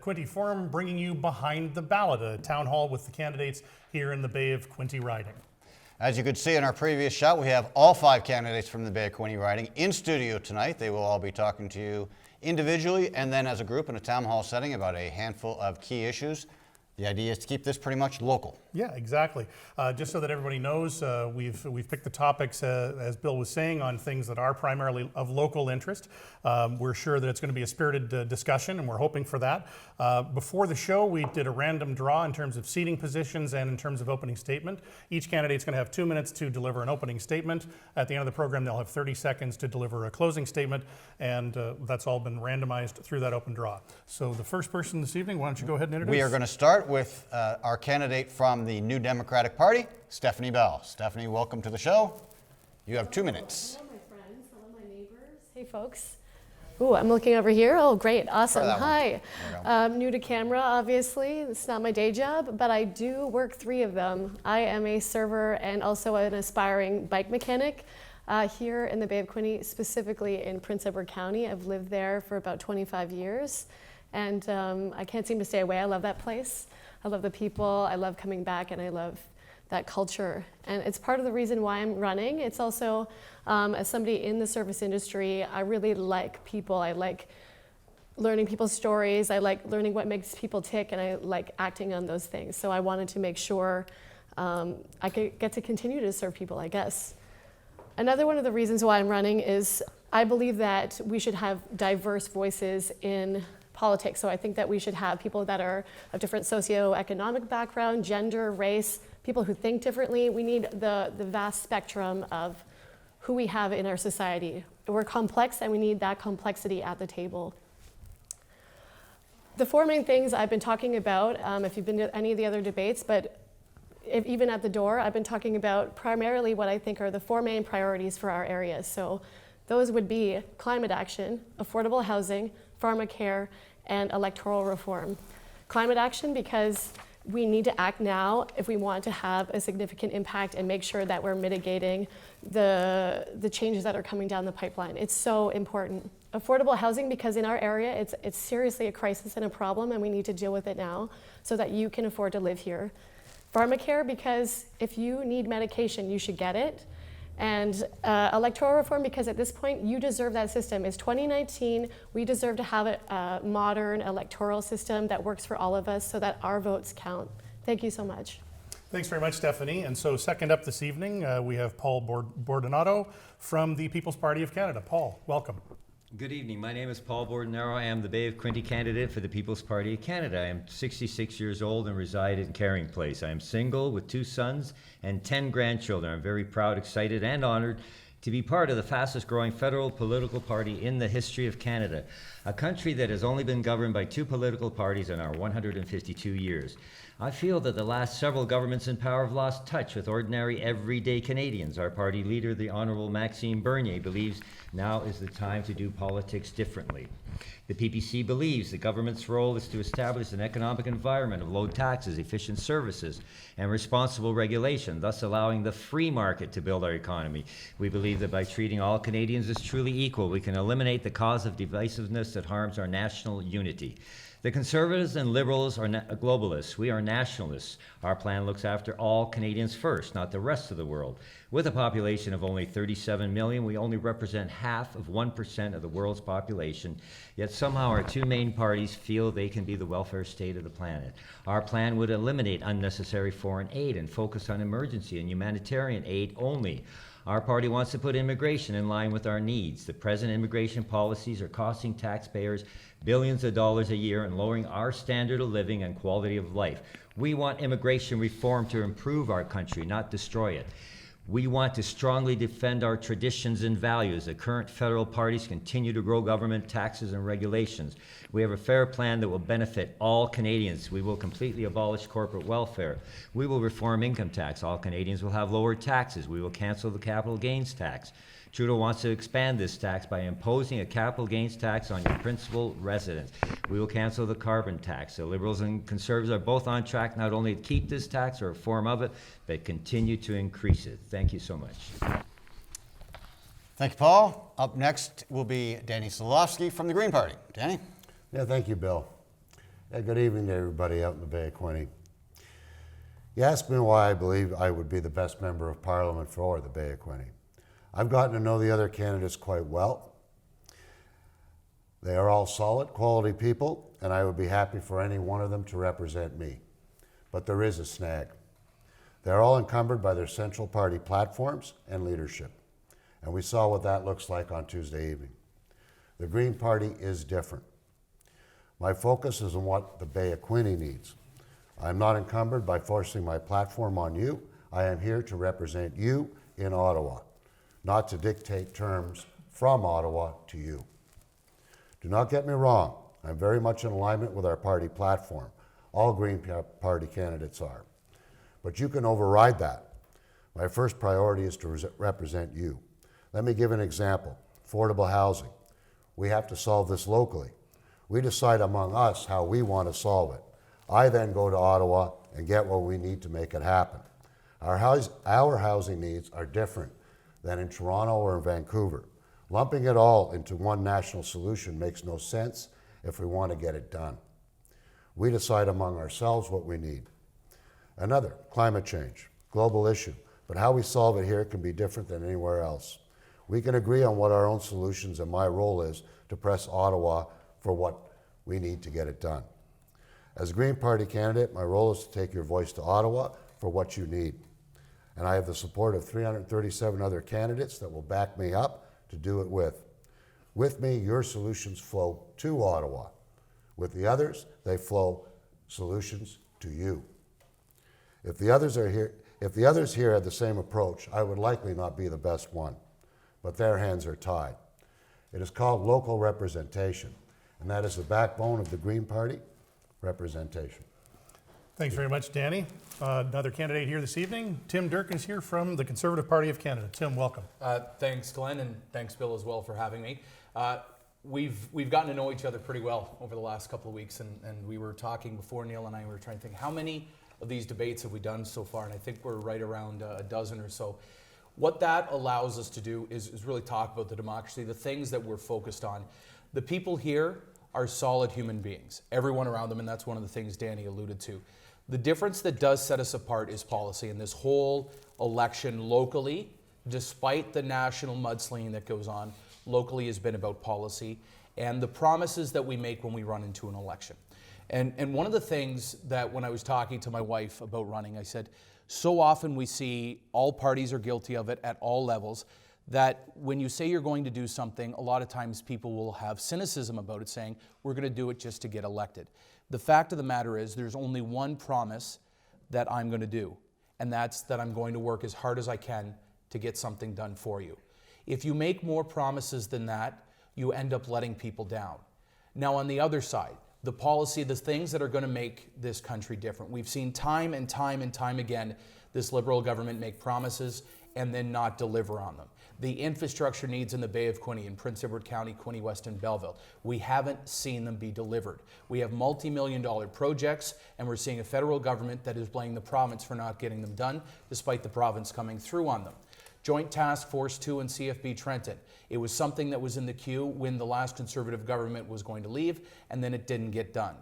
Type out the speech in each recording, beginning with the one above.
Quinte Forum, bringing you Behind the Ballot, a town hall with the candidates here in the Bay of Quinte riding. As you could see in our previous shot, we have all 5 candidates from the Bay of Quinte riding in studio tonight. They will all be talking to you individually and then as a group in a town hall setting about a handful of key issues. The idea is to keep this pretty much local. Yeah, exactly. Just so that everybody knows, we've picked the topics, as Bill was saying, on things that are primarily of local interest. We're sure that it's going to be a spirited discussion, and we're hoping for that. Before the show, we did a random draw in terms of seating positions and in terms of opening statement. Each candidate's going to have 2 minutes to deliver an opening statement. At the end of the program, they'll have 30 seconds to deliver a closing statement, and that's all been randomized through that open draw. So the first person this evening, why don't you go ahead and introduce? We are going to start with our candidate from the New Democratic Party, Stephanie Bell. Stephanie, welcome to the show. You have 2 minutes. Hello, my friends. Hello, my neighbors. Hey, folks. Ooh, I'm looking over here. Oh, great. Awesome. Hi. New to camera, obviously. It's not my day job, but I do work 3 of them. I am a server and also an aspiring bike mechanic here in the Bay of Quinte, specifically in Prince Edward County. I've lived there for about 25 years, and I can't seem to stay away. I love that place. I love the people, I love coming back, and I love that culture. And it's part of the reason why I'm running. It's also, as somebody in the service industry, I really like people. I like learning people's stories. I like learning what makes people tick, and I like acting on those things. So I wanted to make sure I could get to continue to serve people, I guess. Another one of the reasons why I'm running is I believe that we should have diverse voices in politics. So I think that we should have people that are of different socioeconomic background, gender, race, people who think differently. We need the vast spectrum of who we have in our society. We're complex, and we need that complexity at the table. The 4 main things I've been talking about, if you've been to any of the other debates, but even at the door, I've been talking about primarily what I think are the 4 main priorities for our area. So those would be climate action, affordable housing, pharmacare, and electoral reform. Climate action, because we need to act now if we want to have a significant impact and make sure that we're mitigating the changes that are coming down the pipeline. It's so important. Affordable housing, because in our area, it's seriously a crisis and a problem, and we need to deal with it now so that you can afford to live here. Pharmacare, because if you need medication, you should get it. And electoral reform, because at this point, you deserve that system. It's 2019. We deserve to have a modern electoral system that works for all of us so that our votes count. Thank you so much. Thanks very much, Stephanie. And so second up this evening, we have Paul Bordonado from the People's Party of Canada. Paul, welcome. Good evening. My name is Paul Bordonaro. I am the Bay of Quinte candidate for the People's Party of Canada. I am 66 years old and reside in Carring Place. I am single with 2 sons and 10 grandchildren. I'm very proud, excited, and honored to be part of the fastest growing federal political party in the history of Canada, a country that has only been governed by 2 political parties in our 152 years. I feel that the last several governments in power have lost touch with ordinary, everyday Canadians. Our party leader, the Honourable Maxime Bernier, believes now is the time to do politics differently. The PPC believes the government's role is to establish an economic environment of low taxes, efficient services, and responsible regulation, thus allowing the free market to build our economy. We believe that by treating all Canadians as truly equal, we can eliminate the cause of divisiveness that harms our national unity. The Conservatives and Liberals are globalists. We are nationalists. Our plan looks after all Canadians first, not the rest of the world. With a population of only 37 million, we only represent half of 1% of the world's population, yet somehow our 2 main parties feel they can be the welfare state of the planet. Our plan would eliminate unnecessary foreign aid and focus on emergency and humanitarian aid only. Our party wants to put immigration in line with our needs. The present immigration policies are costing taxpayers billions of dollars a year and lowering our standard of living and quality of life. We want immigration reform to improve our country, not destroy it. We want to strongly defend our traditions and values. The current federal parties continue to grow government taxes and regulations. We have a fair plan that will benefit all Canadians. We will completely abolish corporate welfare. We will reform income tax. All Canadians will have lower taxes. We will cancel the capital gains tax. Trudeau wants to expand this tax by imposing a capital gains tax on your principal residence. We will cancel the carbon tax. The Liberals and Conservatives are both on track not only to keep this tax or a form of it, but continue to increase it. Thank you so much. Thank you, Paul. Up next will be Danny Solofsky from the Green Party. Danny? Yeah, thank you, Bill. Hey, good evening to everybody out in the Bay of Quinte. You asked me why I believe I would be the best member of Parliament for the Bay of Quinte. I've gotten to know the other candidates quite well. They are all solid, quality people, and I would be happy for any one of them to represent me. But there is a snag. They're all encumbered by their central party platforms and leadership. And we saw what that looks like on Tuesday evening. The Green Party is different. My focus is on what the Bay of Quinte needs. I'm not encumbered by forcing my platform on you. I am here to represent you in Ottawa, not to dictate terms from Ottawa to you. Do not get me wrong. I'm very much in alignment with our party platform. All Green Party candidates are. But you can override that. My first priority is to represent you. Let me give an example. Affordable housing. We have to solve this locally. We decide among us how we want to solve it. I then go to Ottawa and get what we need to make it happen. Our housing needs are different than in Toronto or in Vancouver. Lumping it all into one national solution makes no sense if we want to get it done. We decide among ourselves what we need. Another, climate change, global issue, but how we solve it here can be different than anywhere else. We can agree on what our own solutions, and my role is to press Ottawa for what we need to get it done. As a Green Party candidate, my role is to take your voice to Ottawa for what you need. And I have the support of 337 other candidates that will back me up to do it with. With me, your solutions flow to Ottawa. With the others, they flow solutions to you. If the others here had the same approach, I would likely not be the best one. But their hands are tied. It is called local representation, and that is the backbone of the Green Party, representation. Thanks very much, Danny. Another candidate here this evening. Tim Durkin is here from the Conservative Party of Canada. Tim, welcome. Thanks, Glenn, and thanks, Bill, as well, for having me. We've gotten to know each other pretty well over the last couple of weeks, and we were talking before, Neil and I were trying to think, how many of these debates have we done so far? And I think we're right around a dozen or so. What that allows us to do is really talk about the democracy, the things that we're focused on. The people here are solid human beings, everyone around them, and that's one of the things Danny alluded to. The difference that does set us apart is policy, and this whole election locally, despite the national mudslinging that goes on, locally has been about policy and the promises that we make when we run into an election. And one of the things that when I was talking to my wife about running, I said, so often we see all parties are guilty of it at all levels, that when you say you're going to do something, a lot of times people will have cynicism about it, saying, we're going to do it just to get elected. The fact of the matter is there's only one promise that I'm going to do, and that's that I'm going to work as hard as I can to get something done for you. If you make more promises than that, you end up letting people down. Now, on the other side, the policy, the things that are going to make this country different. We've seen time and time and time again this Liberal government make promises and then not deliver on them. The infrastructure needs in the Bay of Quinte, in Prince Edward County, Quinte West, and Belleville, we haven't seen them be delivered. We have multi-million-dollar projects, and we're seeing a federal government that is blaming the province for not getting them done, despite the province coming through on them. Joint Task Force 2 and CFB Trenton. It was something that was in the queue when the last Conservative government was going to leave, and then it didn't get done.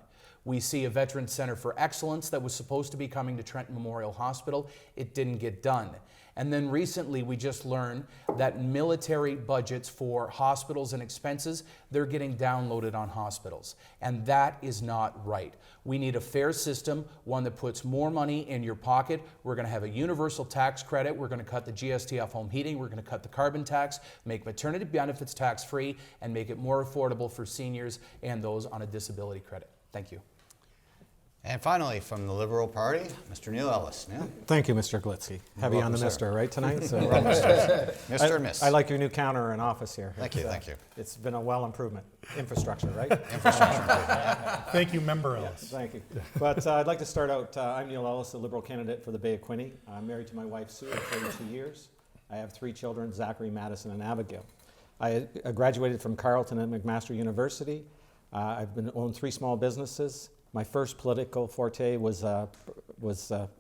We see a Veterans Center for Excellence that was supposed to be coming to Trenton Memorial Hospital. It didn't get done. And then recently we just learned that military budgets for hospitals and expenses, they're getting downloaded on hospitals. And that is not right. We need a fair system, one that puts more money in your pocket. We're going to have a universal tax credit. We're going to cut the GST off home heating. We're going to cut the carbon tax, make maternity benefits tax-free, and make it more affordable for seniors and those on a disability credit. Thank you. And finally, from the Liberal Party, Mr. Neil Ellis. Neil? Thank you, Mr. Glisky. Heavy on the mister, right, tonight? So, Mr. and Miss. I like your new counter in office here. Thank you, thank you. It's been a well improvement. Infrastructure, right? Infrastructure. Thank you, Member Ellis. Thank you. But I'd like to start out, I'm Neil Ellis, the Liberal candidate for the Bay of Quinte. I'm married to my wife, Sue, of 32 years. I have 3 children, Zachary, Madison, and Abigail. I graduated from Carleton at McMaster University. I've owned 3 small businesses. My first political forte was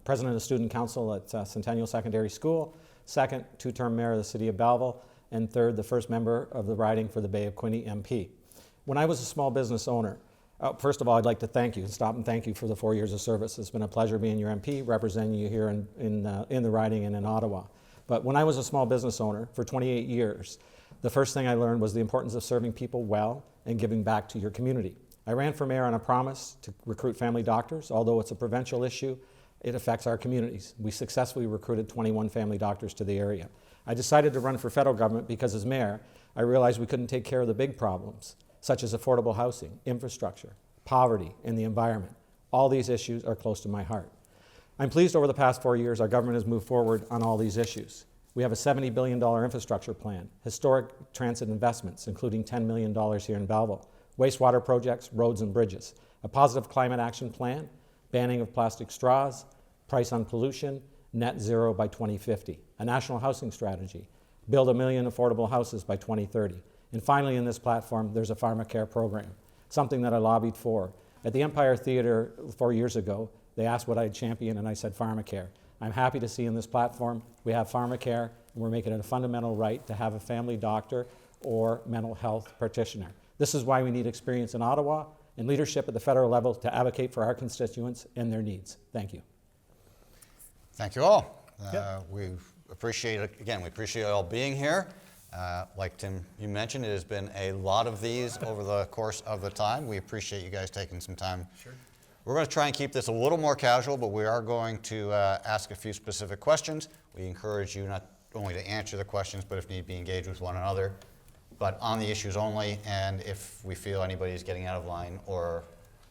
president of student council at Centennial Secondary School, second, 2-term mayor of the city of Belleville, and third, the first member of the riding for the Bay of Quinte MP. When I was a small business owner, First of all, I'd like to thank you, stop and thank you for the 4 years of service. It's been a pleasure being your MP, representing you here in the riding and in Ottawa. But when I was a small business owner for 28 years, the first thing I learned was the importance of serving people well and giving back to your community. I ran for mayor on a promise to recruit family doctors. Although it's a provincial issue, it affects our communities. We successfully recruited 21 family doctors to the area. I decided to run for federal government because as mayor, I realized we couldn't take care of the big problems, such as affordable housing, infrastructure, poverty, and the environment. All these issues are close to my heart. I'm pleased over the past 4 years our government has moved forward on all these issues. We have a $70 billion infrastructure plan, historic transit investments, including $10 million here in Belleville, wastewater projects, roads and bridges, a positive climate action plan, banning of plastic straws, price on pollution, net zero by 2050, a national housing strategy, build 1 million affordable houses by 2030. And finally, in this platform, there's a pharmacare program, something that I lobbied for. At the Empire Theatre 4 years ago, they asked what I'd champion, and I said pharmacare. I'm happy to see in this platform we have pharmacare, and we're making it a fundamental right to have a family doctor or mental health practitioner. This is why we need experience in Ottawa and leadership at the federal level to advocate for our constituents and their needs. Thank you. Thank you all. Yep. We appreciate it. Again, we appreciate you all being here. Like Tim, you mentioned, it has been a lot of these over the course of the time. We appreciate you guys taking some time. Sure. We're going to try and keep this a little more casual, but we are going to ask a few specific questions. We encourage you not only to answer the questions, but if need be, engage with one another, but on the issues only. And if we feel anybody is getting out of line or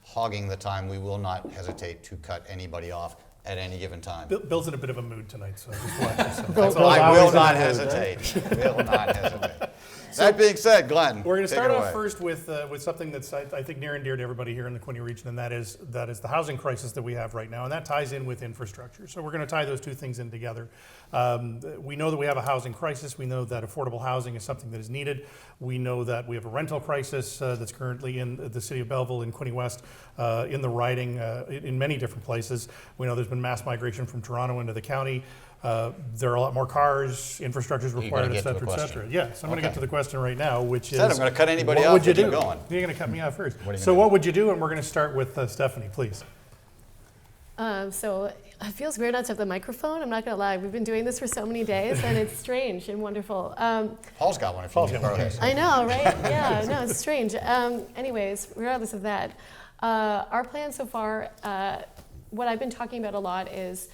hogging the time, we will not hesitate to cut anybody off at any given time. Bill's in a bit of a mood tonight, so just watch yourself. Bill- That's Bill's all. I always will in a not mood, hesitate. Will not hesitate. That being said, Glenn, We're going to take start it off away. first with something that's I think near and dear to everybody here in the Quinte region, and that is the housing crisis that we have right now, and that ties in with infrastructure. So we're going to tie those two things in together. We know that we have a housing crisis. We know that affordable housing is something that is needed. We know that we have a rental crisis that's currently in the city of Belleville, in Quinte West, in the riding, in many different places. We know there's been mass migration from Toronto into the county. There are a lot more cars, infrastructure is You're required, gonna et get to cetera, the et question. cetera. Yes, I'm going to Okay. get to the question right now, which is... Said I'm gonna cut anybody what off would you to keep do? going. You're going to cut me off first. What are you So gonna what do? would you do? And we're going to start with Stephanie, please. So it feels weird not to have the microphone. I'm not going to lie. We've been doing this for so many days, and it's strange and wonderful. Paul's got one if you need to borrow this. I know, right? Yeah, no, it's strange. Anyways, regardless of that, our plan so far, what I've been talking about a lot is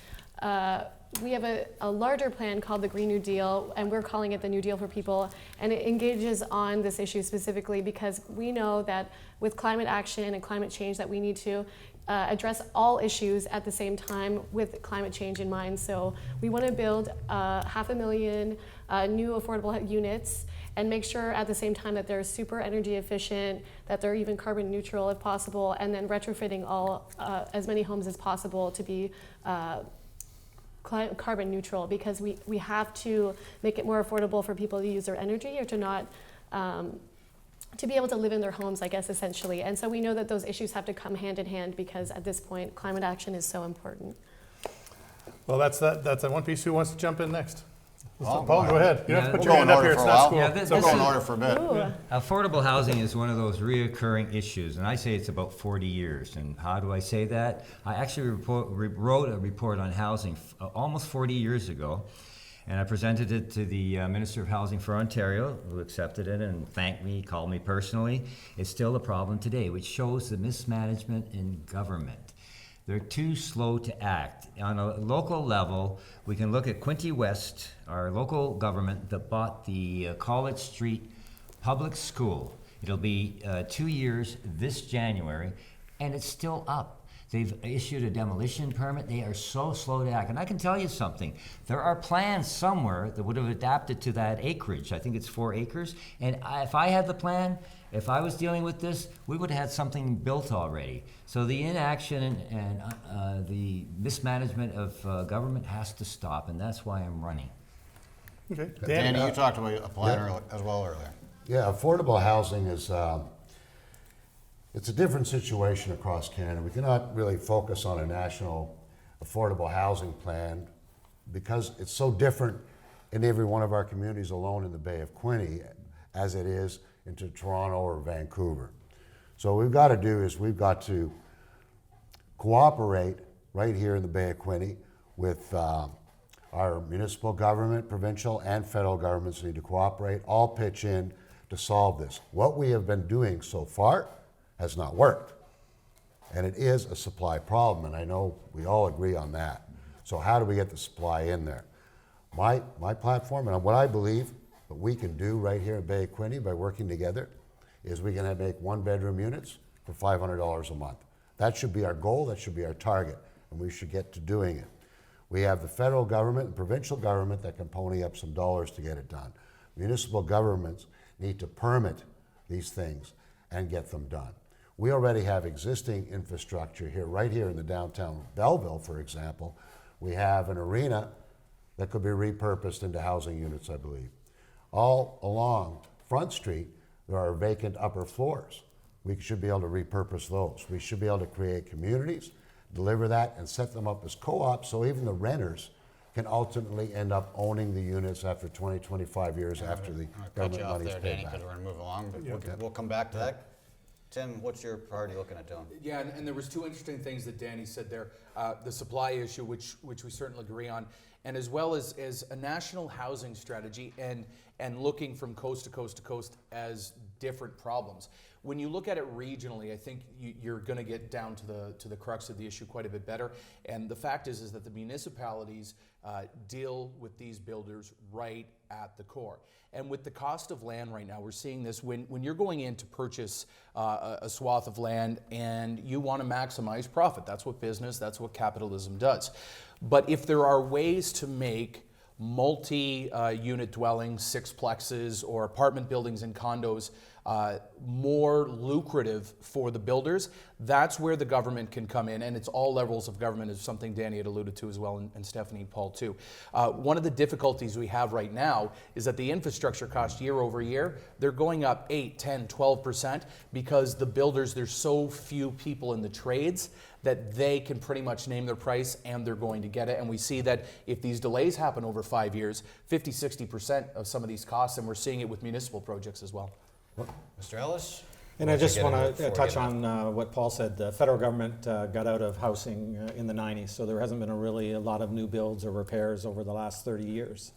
we have a larger plan called the Green New Deal, and we're calling it the New Deal for People, and it engages on this issue specifically because we know that with climate action and climate change that we need to address all issues at the same time with climate change in mind. So we want to build 500,000 new affordable units and make sure at the same time that they're super energy efficient, that they're even carbon neutral if possible, and then retrofitting all as many homes as possible to be carbon neutral, because we have to make it more affordable for people to use their energy or to not to be able to live in their homes, I guess, essentially. And so we know that those issues have to come hand in hand because at this point, climate action is so important. Well, that's that one piece. Who wants to jump in next? Paul, Paul, go ahead. You don't have to put We'll your go in hand up order here. for It's a not while. school. Yeah, It's We'll okay. go in order for a bit. Ooh. Affordable housing is one of those reoccurring issues, and I say it's about 40 years. And how do I say that? I actually wrote a report on housing almost 40 years ago, and I presented it to the Minister of Housing for Ontario, who accepted it and thanked me, called me personally. It's still a problem today, which shows the mismanagement in government. They're too slow to act. On a local level, we can look at Quinte West, our local government that bought the College Street Public School. It'll be 2 years this January, and it's still up. They've issued a demolition permit. They are so slow to act. And I can tell you something. There are plans somewhere that would have adapted to that acreage. I think it's 4 acres. And if I had the plan, if I was dealing with this, we would have had something built already. So the inaction and the mismanagement of government has to stop, and that's why I'm running. Okay. Danny, Danny, you talked about a plan as well earlier. Yeah, affordable housing is, it's a different situation across Canada. We cannot really focus on a national affordable housing plan because it's so different in every one of our communities alone in the Bay of Quinte as it is into Toronto or Vancouver. So what we've got to do is we've got to cooperate right here in the Bay of Quinte with our municipal government, provincial and federal governments need to cooperate, all pitch in to solve this. What we have been doing so far has not worked. And it is a supply problem, and I know we all agree on that. So how do we get the supply in there? My platform, and what I believe what we can do right here in Bay of Quinte by working together, is we can make one-bedroom units for $500 a month. That should be our goal, that should be our target, and we should get to doing it. We have the federal government and provincial government that can pony up some dollars to get it done. Municipal governments need to permit these things and get them done. We already have existing infrastructure here, right here in the downtown Belleville, for example. We have an arena that could be repurposed into housing units, I believe. All along Front Street, there are vacant upper floors. We should be able to repurpose those. We should be able to create communities, deliver that, and set them up as co-ops so even the renters can ultimately end up owning the units after 20, 25 years after the I'll cut government you off money's there, paid Danny, back. because we're going to move along. But we'll come back to that. Tim, what's your priority looking at doing? Yeah, and there was two interesting things that Danny said there. The supply issue, which we certainly agree on, and as well as a national housing strategy and looking from coast to coast to coast as different problems. When you look at it regionally, I think you're going to get down to the crux of the issue quite a bit better. And the fact is that the municipalities deal with these builders right at the core. And with the cost of land right now, we're seeing this when you're going in to purchase a swath of land and you want to maximize profit. That's what business, that's what capitalism does. But if there are ways to make multi-unit dwellings, sixplexes, or apartment buildings and condos more lucrative for the builders, that's where the government can come in, and it's all levels of government, is something Danny had alluded to as well, and Stephanie and Paul too. One of the difficulties we have right now is that the infrastructure costs year over year, they're going up 8, 10, 12% because the builders, there's so few people in the trades that they can pretty much name their price and they're going to get it. And we see that if these delays happen over 5 years, 50, 60% of some of these costs, and we're seeing it with municipal projects as well. Mr. Ellis? And I just want to touch on what Paul said. The federal government got out of housing in the 90s, so there hasn't been a lot of new builds or repairs over the last 30 years.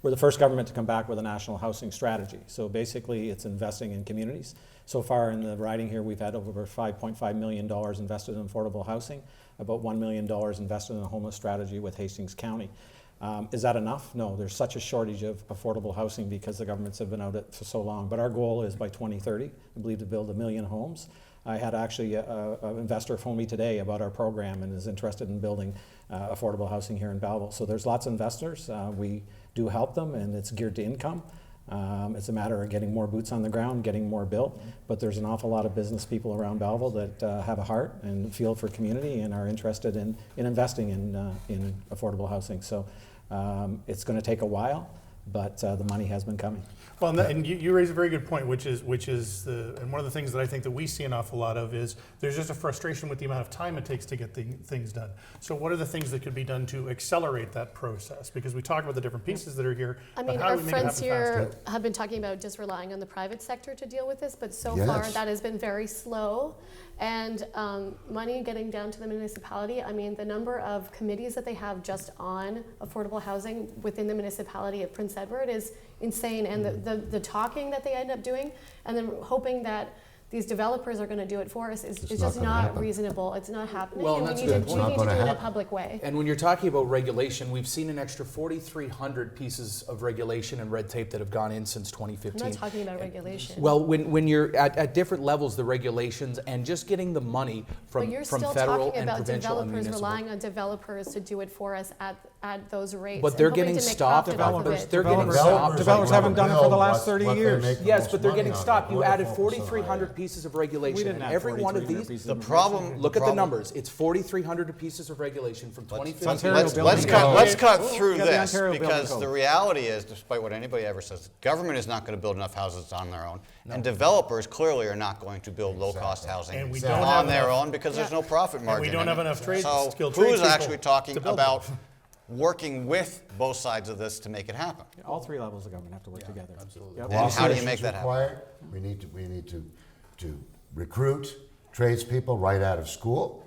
We're the first government to come back with a national housing strategy. So basically, it's investing in communities. So far in the riding here, we've had over $5.5 million invested in affordable housing, about $1 million invested in a homeless strategy with Hastings County. Is that enough? No, there's such a shortage of affordable housing because the governments have been out it for so long. But our goal is by 2030, I believe, to build 1 million homes. I had actually an investor phone me today about our program and is interested in building affordable housing here in Belleville. So there's lots of investors. We do help them, and it's geared to income. It's a matter of getting more boots on the ground, getting more built, but there's an awful lot of business people around Belleville that have a heart and feel for community and are interested in investing in affordable housing. So it's going to take a while, but the money has been coming. Well, and you raise a very good point, which is and one of the things that I think that we see an awful lot of is there's just a frustration with the amount of time it takes to get things done. So what are the things that could be done to accelerate that process? Because we talk about the different pieces that are here, I but mean, how our do we make it friends happen here faster? have been talking about just relying on the private sector to deal with this, but so Yes. far that has been very slow. And money getting down to the municipality, I mean, the number of committees that they have just on affordable housing within the municipality of Prince Edward is insane. And the talking that they end up doing, and then hoping that these developers are going to do it for us is It's just not gonna not happen. reasonable. It's not happening, Well, and that's we a need good to, point. we need to It's not do it in a gonna public way. And when you're talking about regulation, we've seen an extra 4,300 pieces of regulation and red tape that have gone in since I'm 2015. not talking about regulation. Well, when you're at different levels, the regulations and just getting the money But from you're still federal talking and about provincial and developers municipal. relying on developers to do it for us at those rates. But and they're hoping getting to make stopped. profit off of Developers, it. they're getting Developers- stopped. Developers haven't done it for the last 30 what they years. make the Yes, most but they're money getting on. stopped. You Why added focus on 4,300 higher? pieces of We regulation, didn't and have every one of 4,300 these. pieces The of problem. Look at the problem- numbers. It's 4,300 pieces of regulation from 2015. Ontario Let's Building cut Code. through You got the this Ontario Building because Code. the reality is, despite what anybody ever says, government is not going to build enough houses on their own, and developers clearly are not going to build low-cost housing And we don't on have their enough- own because there's no profit margin. we don't in have it. enough So skilled who's tradespeople actually talking to build about them? working with both sides of this to make it happen? All three levels of government have to work together. Absolutely. And how do you make that happen? Required, we need to recruit tradespeople right out of school,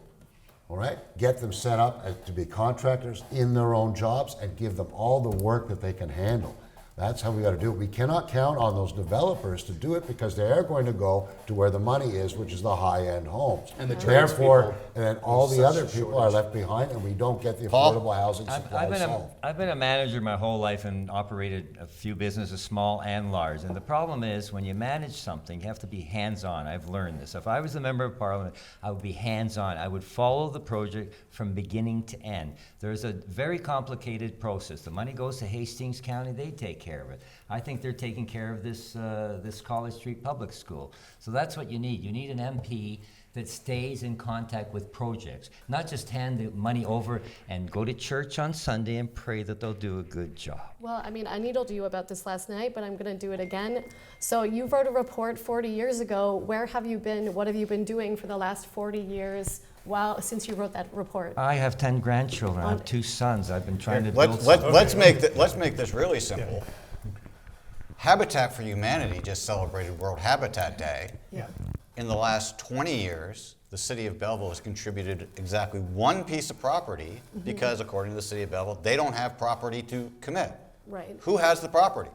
all right? Get them set up to be contractors in their own jobs and give them all the work that they can handle. That's how we got to do it. We cannot count on those developers to do it because they are going to go to where the money is, which is the high-end homes. And the Therefore, tradespeople, and then all there's the such other a people are shortage. left behind, and we don't get the Paul? affordable housing supply solved. I've been a manager my whole life and operated a few businesses, small and large. And the problem is when you manage something, you have to be hands-on. I've learned this. If I was a member of parliament, I would be hands-on. I would follow the project from beginning to end. There's a very complicated process. The money goes to Hastings County, they take care of it. I think they're taking care of this College Street Public School. So that's what you need. You need an MP that stays in contact with projects, not just hand the money over and go to church on Sunday and pray that they'll do a good job. Well, I mean, I needled you about this last night, but I'm going to do it again. So you wrote a report 40 years ago. Where have you been? What have you been doing for the last 40 years since you wrote that report? I have 10 grandchildren. I have 2 sons. I've been trying to build Let's make this really simple. Habitat for Humanity just celebrated World Habitat Day. Yeah. In the last 20 years, the city of Belleville has contributed exactly one piece of property because, according to the city of Belleville, they don't have property to commit. Right. Who has the property?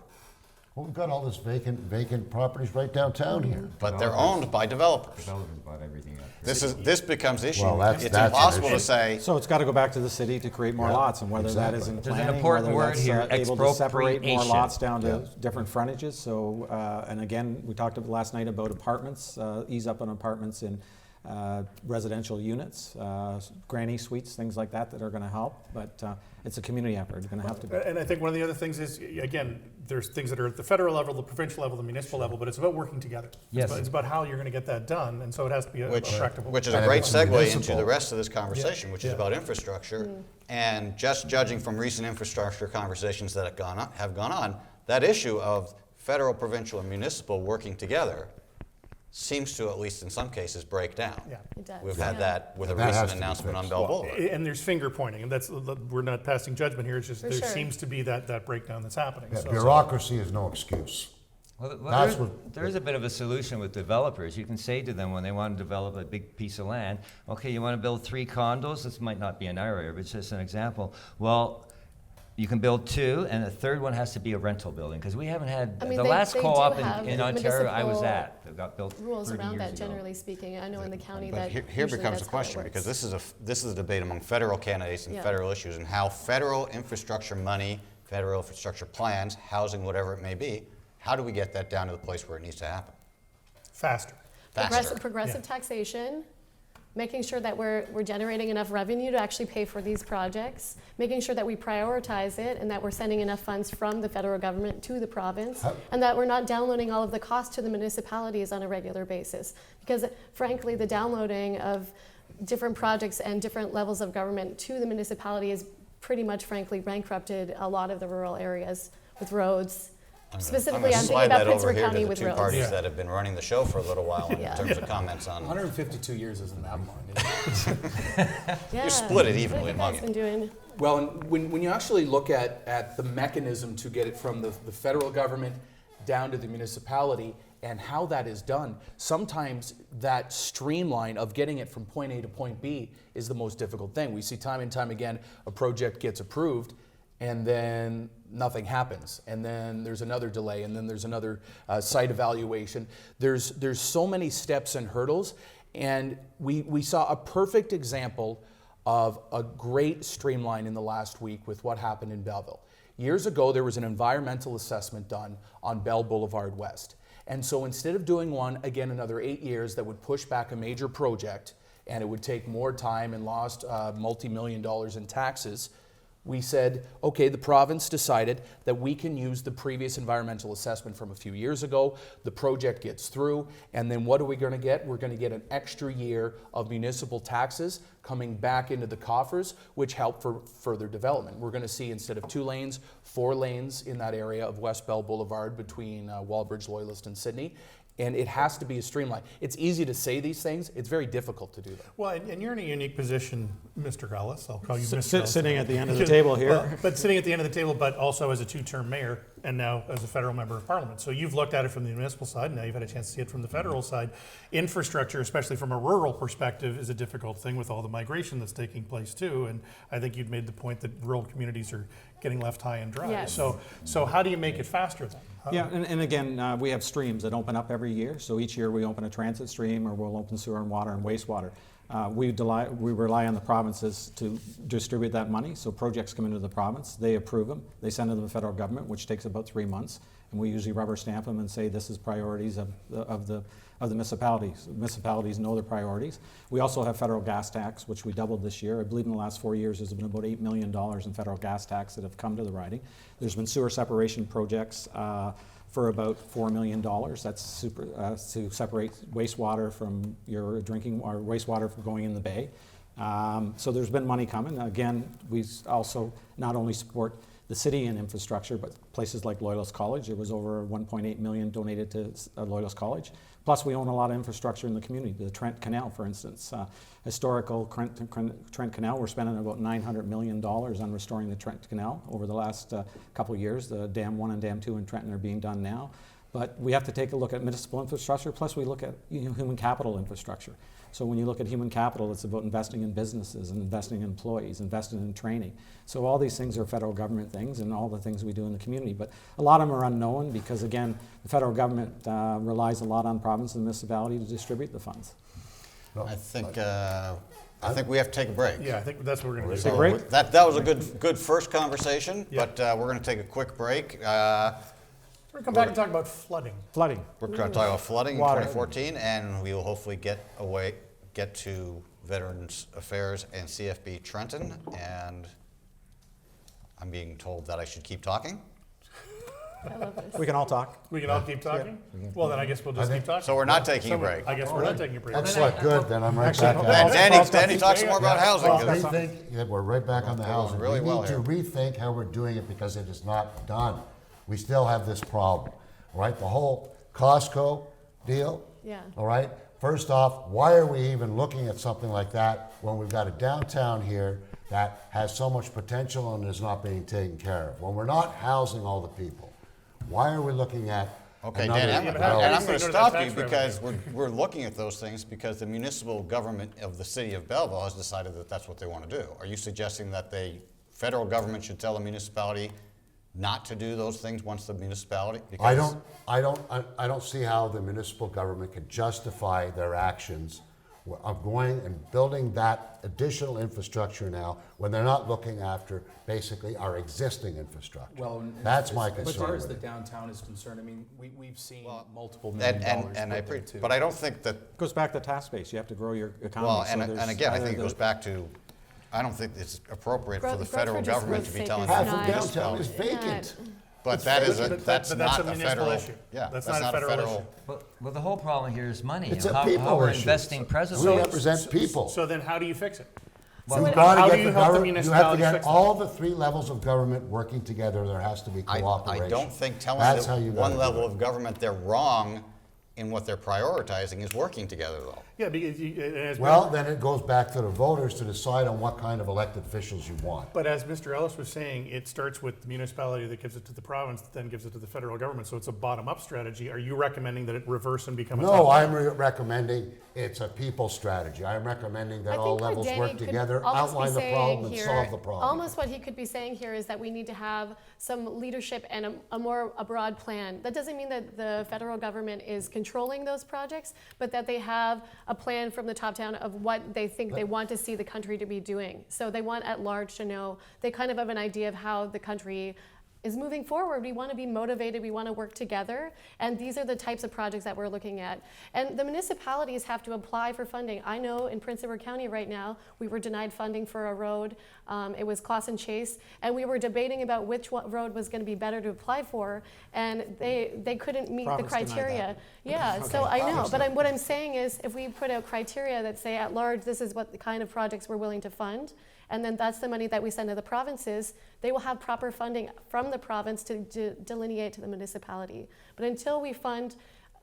Well, we've got all this vacant properties right downtown here. But they're owned by developers. Developers bought everything up. This becomes issue. Well, that's It's an impossible issue. to say. So it's got to go back to the city to create more Yeah, lots, and whether that is exactly. in There's an planning, important whether word that's here, able to separate more expropriation. lots down to Yeah. different frontages. So, and again, we talked last night about apartments, ease up on apartments in residential units, granny suites, things like that are going to help. But it's a community effort. It's going to have to be. And I think one of the other things is, again, there's things that are at the federal level, the provincial level, the municipal level, but it's about working together. Yes. It's about how you're going to get that done, and so it has to be a practical. Which is a And great if it's segue into municipal. the rest of this conversation, which is Yeah. about infrastructure. And just judging from recent infrastructure conversations that have gone on, that issue of federal, provincial, and municipal working together seems to, at least in some cases, break down. Yeah. It does. We've had that with a And that has recent to be announcement on fixed. Bell Boulevard. And there's finger pointing, and that's, we're not passing judgment here, it's just For there sure. seems to be that breakdown that's happening. Yeah, So- bureaucracy is no excuse. Well, That's there- what- there's a bit of a solution with developers. You can say to them when they want to develop a big piece of land, okay, you want to build 3 condos? This might not be an area, but it's just an example. Well, you can build 2, and the third one has to be a rental building, because we haven't had, I mean, the they last do co-op have in Ontario I was municipal at, that got built 30 Rules years around that, ago. generally speaking. I know in the county But that here usually becomes that's a how it question, because works. this is a debate among federal candidates and Yeah. federal issues, and how federal infrastructure money, federal infrastructure plans, housing, whatever it may be, how do we get that down to the place where it needs to happen? Faster. Faster. Progressive Yeah. taxation, making sure that we're generating enough revenue to actually pay for these projects, making sure that we prioritize it and that we're sending enough funds from the federal government to the province, How- and that we're not downloading all of the costs to the municipalities on a regular basis. Because frankly, the downloading of different projects and different levels of government to the municipality is pretty much frankly bankrupted a lot of the rural areas with roads. Specifically, I'm thinking slide about that over Pittsburgh here County to the with two roads. parties Yeah. that have been running the show for a little while in Yeah. terms of comments on. 152 years isn't that long. Is it? Yeah. split it What evenly have you among guys you. been doing? Well, and when you actually look at the mechanism to get it from the federal government down to the municipality and how that is done, sometimes that streamline of getting it from point A to point B is the most difficult thing. We see time and time again, a project gets approved and then nothing happens. And then there's another delay, and then there's another site evaluation. There's so many steps and hurdles, and we saw a perfect example of a great streamline in the last week with what happened in Belleville. Years ago, there was an environmental assessment done on Bell Boulevard West. And so instead of doing one, again, another 8 years that would push back a major project, and it would take more time and lost multi-million dollars in taxes, we said, okay, the province decided that we can use the previous environmental assessment from a few years ago. The project gets through, and then what are we going to get? We're going to get an extra year of municipal taxes coming back into the coffers, which help for further development. We're going to see, instead of 2 lanes, 4 lanes in that area of West Bell Boulevard between Wallbridge, Loyalist, and Sydney. And it has to be streamlined. It's easy to say these things. It's very difficult to do them. Well, and you're in a unique position, Mr. Ellis. I'll call you Mr. Ellis. Sitting at the end of the table here. Well, but sitting at the end of the table, but also as a two-term mayor and now as a federal member of parliament. So you've looked at it from the municipal side, and now you've had a chance to see it from the federal side. Infrastructure, especially from a rural perspective, is a difficult thing with all the migration that's taking place too. And I think you'd made the point that rural communities are getting left high and dry. Yes. So how do you make it faster then? Yeah, and again, we have streams that open up every year. So each year we open a transit stream, or we'll open sewer and water and wastewater. We rely on the provinces to distribute that money. So projects come into the province, they approve them, they send them to the federal government, which takes about 3 months, and we usually rubber stamp them and say this is priorities of the municipalities. Municipalities know their priorities. We also have federal gas tax, which we doubled this year. I believe in the last 4 years there's been about $8 million in federal gas tax that have come to the riding. There's been sewer separation projects for about $4 million. That's to separate wastewater from your drinking, or wastewater from going in the bay. So there's been money coming. Again, we also not only support the city in infrastructure, but places like Loyalist College. There was over $1.8 million donated to Loyalist College. Plus, we own a lot of infrastructure in the community. The Trent Canal, for instance, historical Trent Canal. We're spending about $900 million on restoring the Trent Canal over the last couple of years. The Dam 1 and Dam 2 in Trenton are being done now. But we have to take a look at municipal infrastructure, plus we look at human capital infrastructure. So when you look at human capital, it's about investing in businesses and investing in employees, investing in training. So all these things are federal government things, and all the things we do in the community. But a lot of them are unknown because, again, the federal government relies a lot on province and municipality to distribute the funds. I think we have to take a break. Yeah, I think that's what we're going to do. Take a break? That was a good first conversation, Yeah. but we're going to take a quick break. We're going to come back and talk about flooding. Flooding. We're going to talk about flooding Water. in 2014, and we will hopefully get to Veterans Affairs and CFB Trenton. And I'm being told that I should keep talking. I love this. We can all talk. We can all keep talking? Well, then I guess we'll just keep talking. So we're not taking a break. I guess we're not taking a break. Excellent, good, then I'm right Actually, back well, at it. Danny talks more about housing. Well, 'cause- rethink, yeah, we're right back on the We're going housing. really We well need to rethink how we're doing it because it is not done. We still have this problem, all right? The whole Costco deal, Yeah. all right? First off, why are we even looking at something like that when we've got a downtown here that has so much potential and is not being taken care of? When we're not housing all the people, why are we looking at Okay, another Danny, but how- and how I'm does going it to go to stop that you tax because we're looking at those things because the municipal government of the city of Belleville has decided that that's what they want to do. Are you suggesting that the federal government should tell the municipality not to do those things once the municipality? I don't see how the municipal government could justify their actions of going and building that additional infrastructure now when they're not looking after basically our existing infrastructure. Well, and That's my as concern far as with the it. downtown is concerned, I mean, we've seen multiple million And dollars I put there agree, too. but I don't think that. It goes back to task base. You have to grow your economy. Well, So and there's again, I either think it the- goes back to. I don't think it's appropriate for Growth- the growth federal for just government to growth's be sake telling is the Half not- of downtown is municipality. vacant. But that is But that's that's not a a municipal federal issue. Yeah, That's that's not a federal issue. Well, the whole problem here is money. It's and a how people we're issue. investing We presently. represent people. So then how do you fix it? You've got how to do get you the help the government, you have to municipalities get fix that? all the three levels of government working together. There has to be I cooperation. don't think telling That's how you the gotta one do level it. of government they're wrong in what they're prioritizing is working together though. Yeah, because as Well, then it goes back to the voters to decide on what kind of elected officials you want. but as Mr. Ellis was saying, it starts with the municipality that gives it to the province, that then gives it to the federal government. So it's a bottom-up strategy. Are you recommending that it reverse and become a No, top-down? I'm recommending it's a people strategy. I'm recommending that I all think what levels Danny work could together, almost be outline the problem, saying and here- solve the problem. Almost what he could be saying here is that we need to have some leadership and a broad plan. That doesn't mean that the federal government is controlling those projects, but that they have a plan from the top down of what they think they want to see the country to be doing. So they want at large to know, they kind of have an idea of how the country is moving forward. We want to be motivated, we want to work together, and these are the types of projects that we're looking at. And the municipalities have to apply for funding. I know in Prince Edward County right now, we were denied funding for a road. It was Clausen Chase, and we were debating about which road was going to be better to apply for, and they couldn't meet the Province denied criteria. that. Yeah, so I know, but what I'm saying is if we put out criteria that say at large, this is what the kind of projects we're willing to fund, and then that's the money that we send to the provinces, they will have proper funding from the province to delineate to the municipality. But until we fund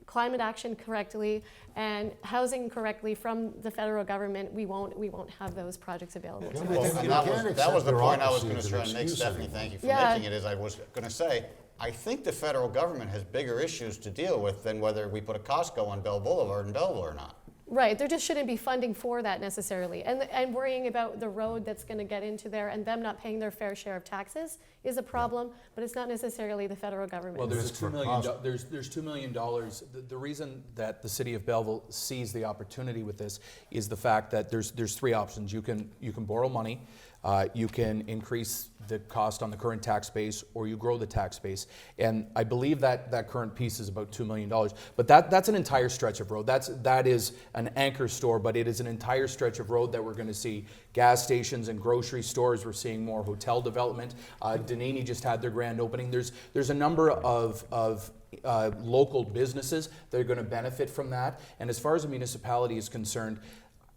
climate action correctly and housing correctly from the federal government, we won't have those projects available to Well, us. and You that can't was, that was the accept point I was bureaucracy going to as an try and make, excuse Stephanie. anymore. Thank you for Yeah. making it. Is I was going to say, I think the federal government has bigger issues to deal with than whether we put a Costco on Bell Boulevard in Belleville or not. Right, there just shouldn't be funding for that necessarily. And worrying about the road that's going to get into there and them not paying their fair share of taxes is a problem, but it's not necessarily the federal government. Well, there's Risk for $2 million. cost. There's $2 million. The reason that the city of Belleville sees the opportunity with this is the fact that there's three options. You can borrow money, you can increase the cost on the current tax base, or you grow the tax base. And I believe that current piece is about $2 million. But that's an entire stretch of road. That is an anchor store, but it is an entire stretch of road that we're going to see gas stations and grocery stores. We're seeing more hotel development. Danini just had their grand opening. There's a number of local businesses that are going to benefit from that. And as far as the municipality is concerned,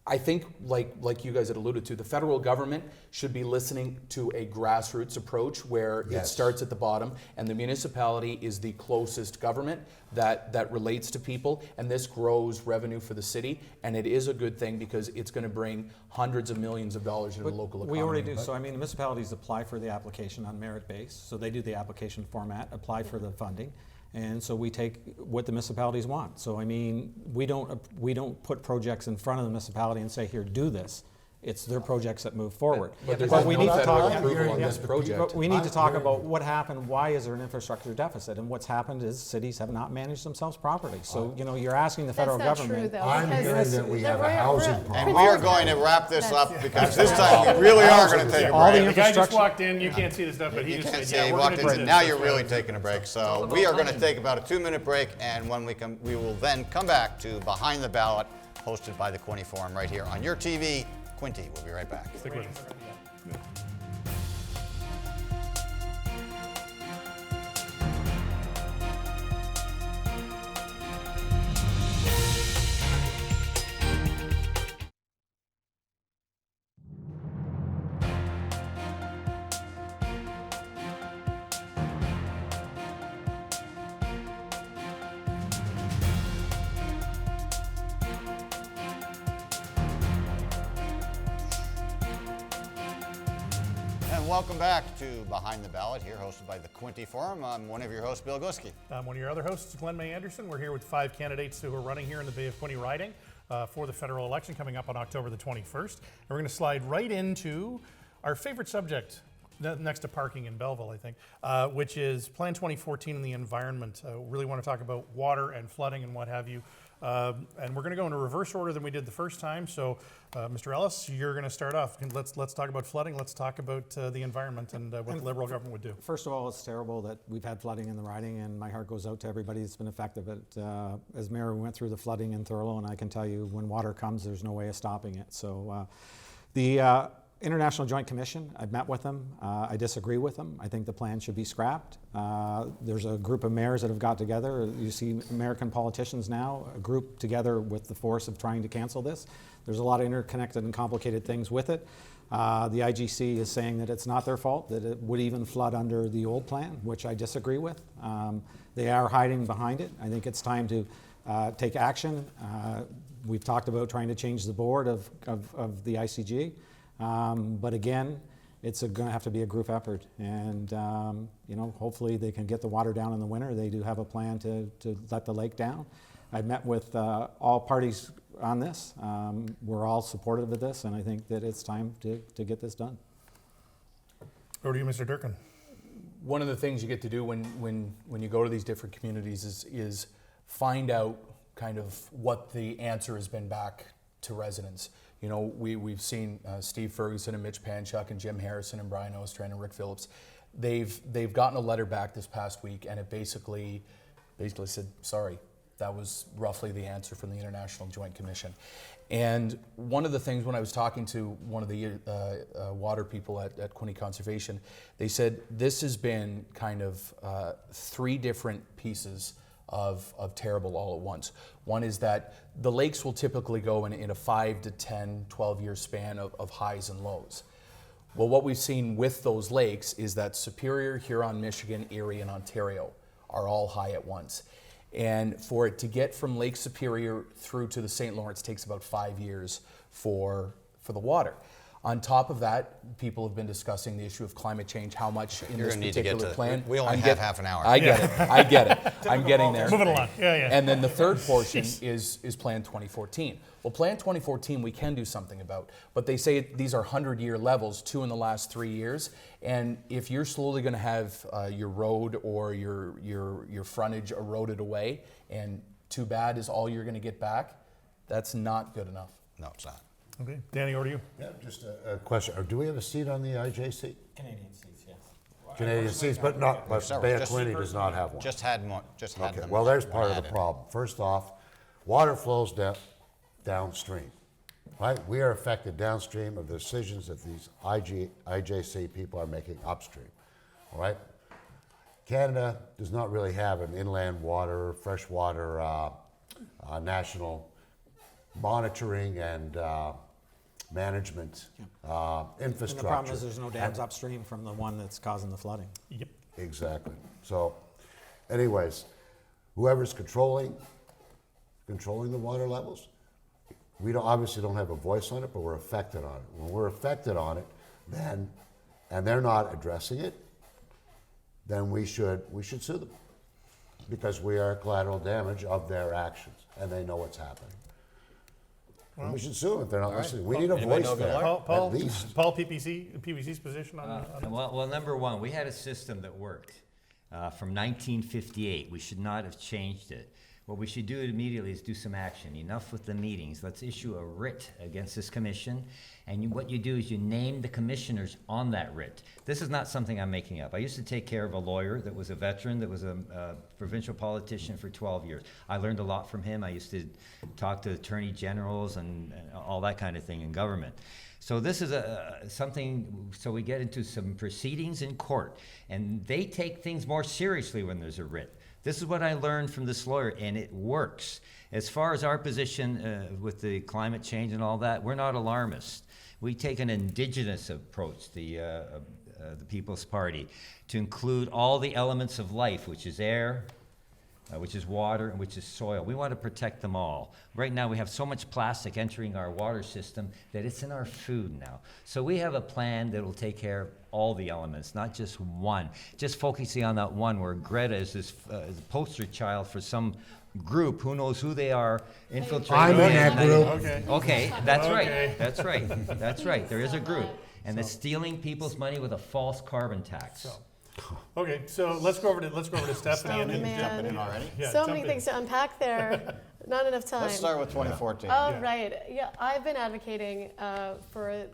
I think, like you guys had alluded to, the federal government should be listening to a grassroots approach where it Yes. starts at the bottom, and the municipality is the closest government that relates to people, and this grows revenue for the city, and it is a good thing because it's going to bring hundreds of millions of dollars into the local economy. We already do. So I mean, the municipalities apply for the application on merit base. So they do the application format, apply for the funding. And so we take what the municipalities want. So I mean, we don't put projects in front of the municipality and say, here, do this. It's their projects that move forward. But there's But we no need to federal talk. approval on Yeah, this project. But we need to talk I'm about hearing- what happened. Why is there an infrastructure deficit? And what's happened is cities have not managed themselves properly. So you know, you're asking the federal That's not true, government. though. I'm because hearing that we have a we're- housing we're- problem. And we are going to wrap this That's- up because this time we really are going to take a All the break. The guy just infrastructure- walked in, you can't see the stuff, but he You just can't said, see, yeah, he we're walked going in, to do and this. now That's you're why really we- taking a break. So we are going to take about a 2-minute break, and when we will then come back to Behind the Ballot, hosted by the Quinte Forum right here on your TV. Quinte, we'll be right back. Stick with us. And welcome back to Behind the Ballot, here hosted by the Quinte Forum. I'm one of your hosts, Bill Glisky. I'm one of your other hosts, Glenn May Anderson. We're here with 5 candidates who are running here in the Bay of Quinte riding for the federal election coming up on October the 21st. And we're going to slide right into our favorite subject next to parking in Belleville, I think, which is Plan 2014 and the environment. Really want to talk about water and flooding and what have you. And we're going to go in a reverse order than we did the first time. So, Mr. Ellis, you're going to start off. Let's talk about flooding. Let's talk about the environment and what the Liberal government would do. First of all, it's terrible that we've had flooding in the riding, and my heart goes out to everybody that's been affected. But as mayor, we went through the flooding in Thurlow, and I can tell you, when water comes, there's no way of stopping it. So the International Joint Commission, I've met with them. I disagree with them. I think the plan should be scrapped. There's a group of mayors that have got together. You see American politicians now, a group together with the force of trying to cancel this. There's a lot of interconnected and complicated things with it. The IGC is saying that it's not their fault, that it would even flood under the old plan, which I disagree with. They are hiding behind it. I think it's time to take action. We've talked about trying to change the board of the ICG. But again, it's going to have to be a group effort, and you know, hopefully they can get the water down in the winter. They do have a plan to let the lake down. I've met with all parties on this. We're all supportive of this, and I think that it's time to get this done. Over to you, Mr. Durkin. One of the things you get to do when you go to these different communities is find out kind of what the answer has been back to residents. You know, we've seen Steve Ferguson and Mitch Panchuk and Jim Harrison and Brian Ostrand and Rick Phillips. They've gotten a letter back this past week, and it basically said, sorry. That was roughly the answer from the International Joint Commission. And one of the things, when I was talking to one of the water people at Quinte Conservation, they said this has been kind of 3 different pieces of terrible all at once. One is that the lakes will typically go in a 5 to 10, 12-year span of highs and lows. Well, what we've seen with those lakes is that Superior, Huron, Michigan, Erie, and Ontario are all high at once. And for it to get from Lake Superior through to the St. Lawrence takes about 5 years for the water. On top of that, people have been discussing the issue of climate change, how much in You're this gonna need to get particular to, plan. we only have half an hour. I get it. I get it. I'm getting there. Moving along. Yeah. And then the third portion is Plan 2014. Well, Plan 2014 we can do something about, but they say these are 100-year levels, 2 in the last 3 years. And if you're slowly going to have your road or your frontage eroded away, and too bad is all you're going to get back, that's not good enough. No, it's not. Okay, Danny, over to you. Yeah, just a question. Do we have a seat on the IJC? Canadian seats, yes. Canadian seats, but not, but Several. Bay of Just- Quinte does not have one. Just had one. Just had Okay, them. well, there's part of the added. problem. First off, water flows downstream, right? We are affected downstream of the decisions that these IJC people are making upstream, all right? Canada does not really have an inland water, freshwater national monitoring and management infrastructure. And the problem is there's no dams upstream from the one that's causing the flooding. Yep. Exactly. So, anyways, whoever's controlling the water levels, we obviously don't have a voice on it, but we're affected on it. When we're affected on it, then, and they're not addressing it, then we should sue them, because we are collateral damage of their actions, and they know what's happening. And we should sue them if they're not listening. We need a Anybody voice know of a there, lawyer? Paul, at least. Paul, PPC's position on Well, number one, we had a system that worked from 1958. We should not have changed it. What we should do immediately is do some action. Enough with the meetings. Let's issue a writ against this commission. And what you do is you name the commissioners on that writ. This is not something I'm making up. I used to take care of a lawyer that was a veteran, that was a provincial politician for 12 years. I learned a lot from him. I used to talk to attorney generals and all that kind of thing in government. So this is something, so we get into some proceedings in court, and they take things more seriously when there's a writ. This is what I learned from this lawyer, and it works. As far as our position with the climate change and all that, we're not alarmists. We take an indigenous approach, the People's Party, to include all the elements of life, which is air, which is water, and which is soil. We want to protect them all. Right now we have so much plastic entering our water system that it's in our food now. So we have a plan that will take care of all the elements, not just one. Just focusing on that one where Greta is this poster child for some group, who knows who they are, infiltrating. I'm in that group. Okay. Okay, that's Okay. right, that's right, that's right. There is a group. And they're stealing people's money with a false carbon tax. Okay, so let's go over to Stephanie and then man. jump in. Already? Yeah, So jump many in. things to unpack there. Not enough time. Let's start with 2014. Oh, right. Yeah, I've been advocating for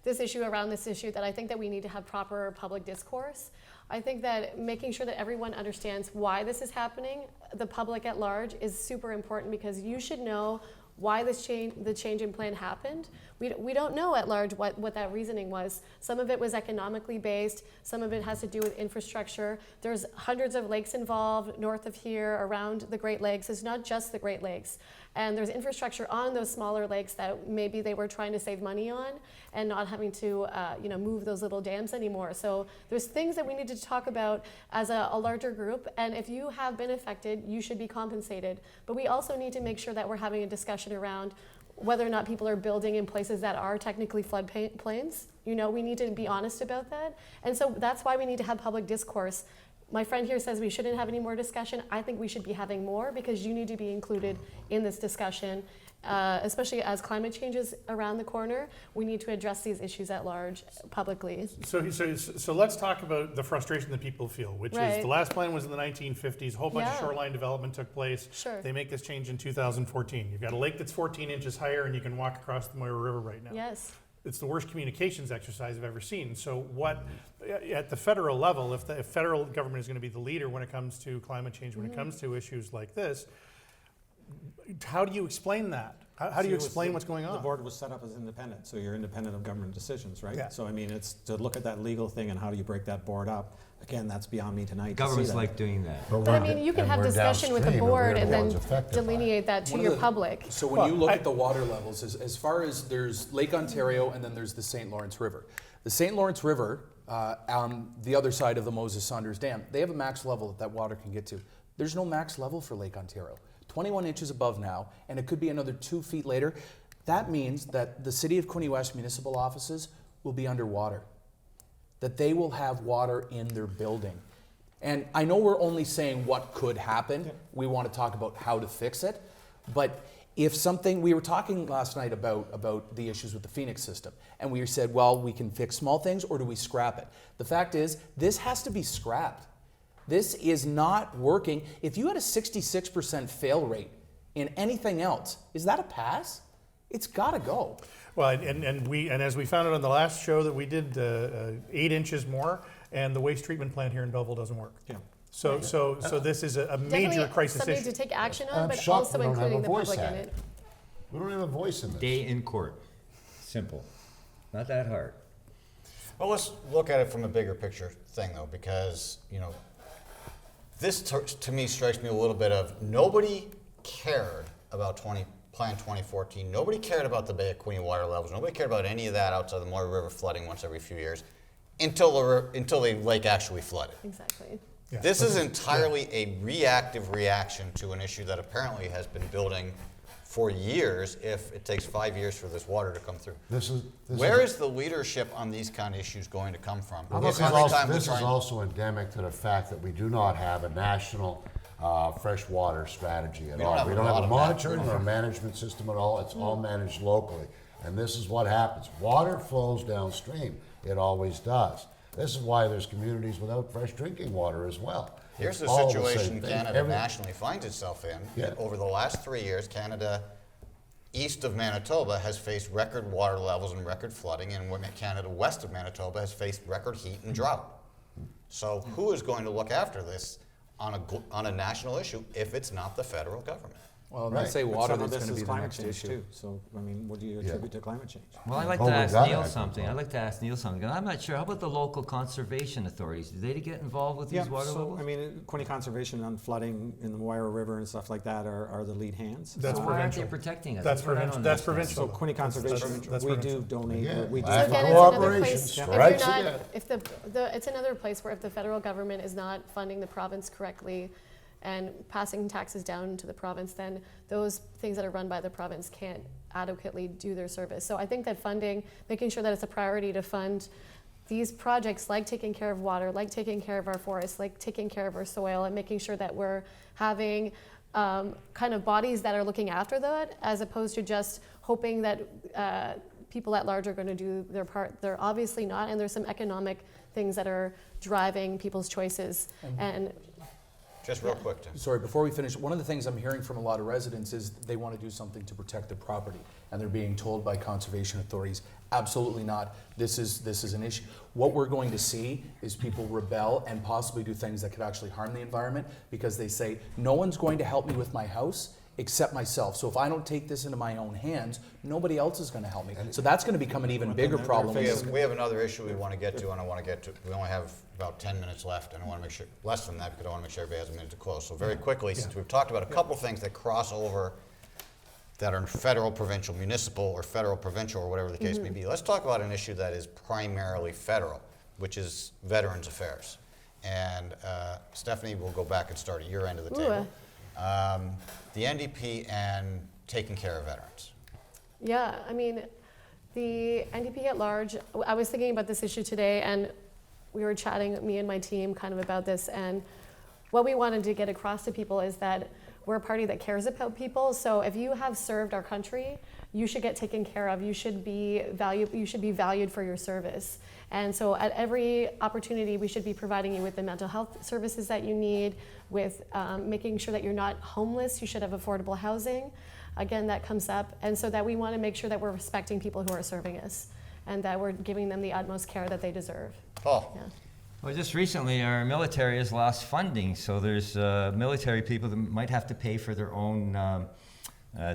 this issue, around this issue, that I think that we need to have proper public discourse. I think that making sure that everyone understands why this is happening, the public at large, is super important, because you should know why the change in plan happened. We don't know at large what that reasoning was. Some of it was economically based, some of it has to do with infrastructure. There's hundreds of lakes involved north of here, around the Great Lakes. It's not just the Great Lakes. And there's infrastructure on those smaller lakes that maybe they were trying to save money on, and not having to move those little dams anymore. So there's things that we need to talk about as a larger group, and if you have been affected, you should be compensated. But we also need to make sure that we're having a discussion around whether or not people are building in places that are technically floodplains. We need to be honest about that. And so that's why we need to have public discourse. My friend here says we shouldn't have any more discussion. I think we should be having more, because you need to be included in this discussion, especially as climate change is around the corner. We need to address these issues at large publicly. So let's talk about the frustration that people feel, which is Right. the last plan was in the 1950s. A whole bunch of Yeah. shoreline development took place. Sure. They make this change in 2014. You've got a lake that's 14 inches higher, and you can walk across the Moira River right now. Yes. It's the worst communications exercise I've ever seen. So what, at the federal level, if the federal government is going to be the leader when it comes to climate change, when it comes to issues like this, how do you explain that? How do you explain what's going on? The board was set up as independent, so you're independent of government decisions, right? Yeah. So I mean, it's to look at that legal thing and how do you break that board up. Again, that's beyond me tonight. Governments to see that. like doing that. But I mean, you can have discussion with the board and then delineate that to One of your the- public. So when you look at the water levels, as far as there's Lake Ontario and then there's the St. Lawrence River. The St. Lawrence River, on the other side of the Moses Saunders Dam, they have a max level that water can get to. There's no max level for Lake Ontario. 21 inches above now, and it could be another 2 feet later. That means that the City of Quinte West municipal offices will be underwater, that they will have water in their building. And I know we're only saying what could happen. We want to talk about how to fix it. But if something, we were talking last night about the issues with the Phoenix system, and we said, well, we can fix small things, or do we scrap it? The fact is, this has to be scrapped. This is not working. If you had a 66% fail rate in anything else, is that a pass? It's got to go. Well, and as we found out on the last show that we did, 8 inches more, and the waste treatment plant here in Belleville doesn't work. Yeah. So this is a major Definitely crisis something issue. to take action on, I'm but shocked also we don't have including a the voice public in at it. it. We don't have a voice in this. Day in court. Simple. Not that hard. Well, let's look at it from a bigger picture thing, though, because, this to me strikes me a little bit of nobody cared about Plan 2014. Nobody cared about the Bay of Quinte water levels. Nobody cared about any of that outside the Moira River flooding once every few years until the lake actually flooded. Exactly. Yeah. This is entirely a reactive reaction to an issue that apparently has been building for years if it takes 5 years for this water to come through. Where is the leadership on these kind of issues going to come from? This is also endemic to the fact that we do not have a national freshwater strategy at all. We don't have a monitoring or a management system at all. It's all managed locally. And this is what happens. Water flows downstream. It always does. This is why there's communities without fresh drinking water as well. Here's the It's all situation same thing. Canada nationally finds itself in. Yeah. Over the last 3 years, Canada east of Manitoba has faced record water levels and record flooding, and Canada west of Manitoba has faced record heat and drought. So who is going to look after this on a national issue if it's not the federal government? Well, Right. they say But water some of that's this going to is be the climate next change issue. too. So, I mean, what do you attribute to climate change? Well, I'd like Oh, to we ask got Neil it. something. I'd like to ask Neil something. I'm not sure. How about the local conservation authorities? Do they get involved with these water so, levels? I mean, Quinte Conservation on flooding in the Moira River and stuff like that are the lead hands. That's So why aren't they provincial. protecting us? That's what I don't provincial. That's understand. So provincial. Quinte Conservation, that's we provincial. do donate. Yeah. We do. So So again, it's another Cooperation place. If you're strikes not, again. if it's another place where if the federal government is not funding the province correctly, and passing taxes down to the province, then those things that are run by the province can't adequately do their service. So I think that funding, making sure that it's a priority to fund these projects like taking care of water, like taking care of our forests, like taking care of our soil, and making sure that we're having kind of bodies that are looking after that, as opposed to just hoping that people at large are going to do their part. They're obviously not, and there's some economic things that are driving people's choices. And Just real quick, Tim. Sorry, before we finish, one of the things I'm hearing from a lot of residents is they want to do something to protect their property, and they're being told by conservation authorities, absolutely not. This is an issue. What we're going to see is people rebel and possibly do things that could actually harm the environment because they say, no one's going to help me with my house except myself. So if I don't take this into my own hands, nobody else is going to help me. So that's going to become an even bigger problem. We have another issue we want to get to, and I want to get to. We only have about 10 minutes left, and I want to make sure, less than that, because I want to make sure everybody has a minute to close. So very quickly, since we've talked about a couple things that cross over that are federal, provincial, municipal, or federal, provincial, or whatever the case may be, let's talk about an issue that is primarily federal, which is Veterans Affairs. And Stephanie, we'll go back and start at your end of the table. The NDP and taking care of veterans. yeah, I mean, the NDP at large, I was thinking about this issue today, and we were chatting, me and my team, kind of about this, and what we wanted to get across to people is that we're a party that cares about people. So if you have served our country, you should get taken care of. You should be valued for your service. And so at every opportunity, we should be providing you with the mental health services that you need, with making sure that you're not homeless. You should have affordable housing. Again, that comes up. And so that we want to make sure that we're respecting people who are serving us and that we're giving them the utmost care that they deserve. Paul. Yeah. Well, just recently, our military has lost funding, so there's military people that might have to pay for their own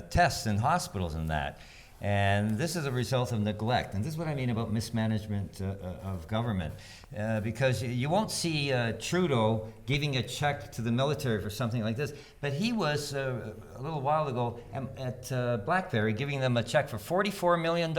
tests in hospitals and that. And this is a result of neglect. And this is what I mean about mismanagement of government. Because you won't see Trudeau giving a check to the military for something like this. But he was, a little while ago, at BlackBerry, giving them a check for $44 million.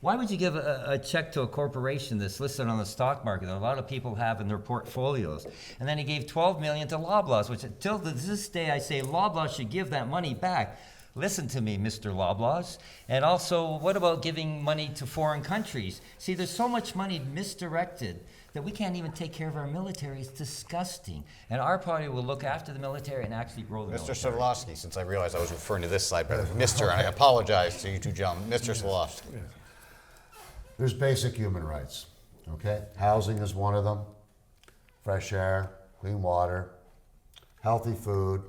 Why would you give a check to a corporation that's listed on the stock market that a lot of people have in their portfolios? And then he gave $12 million to Loblaws, which until this day I say Loblaws should give that money back. Listen to me, Mr. Loblaws. And also, what about giving money to foreign countries? See, there's so much money misdirected that we can't even take care of our military. It's disgusting. And our party will look after the military and actually grow the Mr. military. Sobolewski, since I realized I was referring to this side, but Mr., and I apologize to you two gentlemen. Mr. Sobolewski. There's basic human rights, okay? Housing is one of them, fresh air, clean water, healthy food,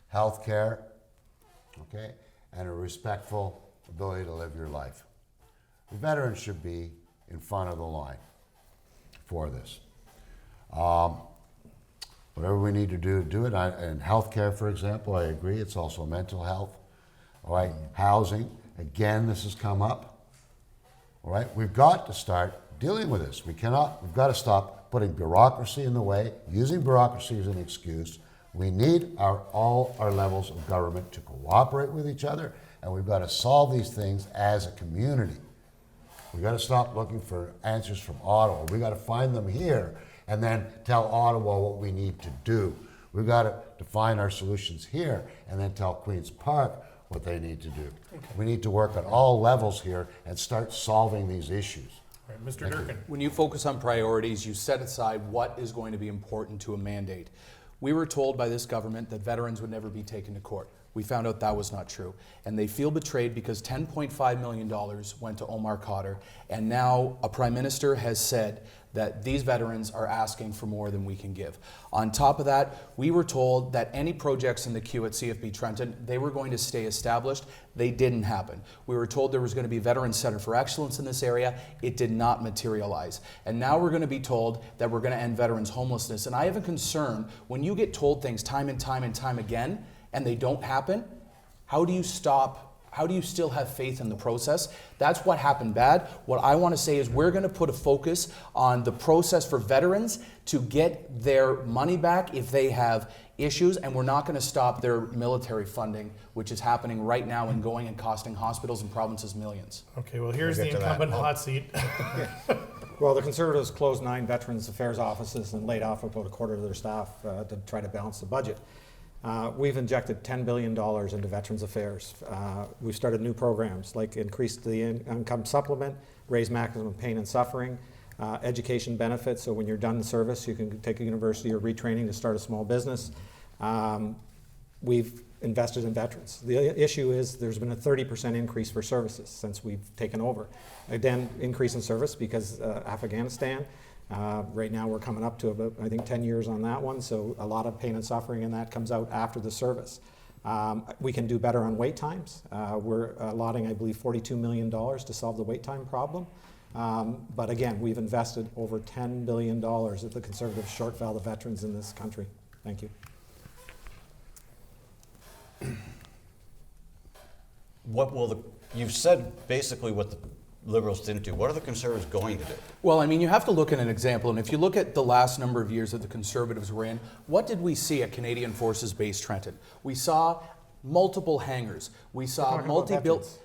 health care, okay? And a respectful ability to live your life. The veterans should be in front of the line for this. Whatever we need to do it. And healthcare, for example, I agree. It's also mental health. All right, housing. Again, this has come up. All right, we've got to start dealing with this. We've got to stop putting bureaucracy in the way, using bureaucracy as an excuse. We need all our levels of government to cooperate with each other, and we've got to solve these things as a community. We've got to stop looking for answers from Ottawa. We've got to find them here and then tell Ottawa what we need to do. We've got to define our solutions here and then tell Queen's Park what they need to do. Okay. We need to work at all levels here and start solving these issues. All right, Mr. Durkin. When you focus on priorities, you set aside what is going to be important to a mandate. We were told by this government that veterans would never be taken to court. We found out that was not true. And they feel betrayed because $10.5 million went to Omar Khadr, and now a prime minister has said that these veterans are asking for more than we can give. On top of that, we were told that any projects in the queue at CFB Trenton, they were going to stay established. They didn't happen. We were told there was going to be a Veterans Center for Excellence in this area. It did not materialize. And now we're going to be told that we're going to end veterans homelessness. And I have a concern when you get told things time and time and time again, and they don't happen, how do you stop? How do you still have faith in the process? That's what happened bad. What I want to say is we're going to put a focus on the process for veterans to get their money back if they have issues, and we're not going to stop their military funding, which is happening right now and going and costing hospitals and provinces millions. Okay, well, here's the incumbent hot seat. Well, the Conservatives closed 9 Veterans Affairs offices and laid off about a quarter of their staff to try to balance the budget. We've injected $10 billion into Veterans Affairs. We've started new programs like increased the income supplement, raise maximum pain and suffering, education benefits, so when you're done in service you can take a university or retraining to start a small business. We've invested in veterans. The issue is there's been a 30% increase for services since we've taken over. Again, increase in service because Afghanistan. Right now we're coming up to about, I think, 10 years on that one, so a lot of pain and suffering in that comes out after the service. We can do better on wait times. We're allotting, I believe, $42 million to solve the wait time problem. But again, we've invested over $10 billion that the Conservatives shortfall the veterans in this country. Thank you. You've said basically what the Liberals didn't do. What are the Conservatives going to do? Well, I mean, you have to look at an example, and if you look at the last number of years that the Conservatives were in, what did we see at Canadian Forces Base Trenton? We saw multiple hangars. We saw multi-built.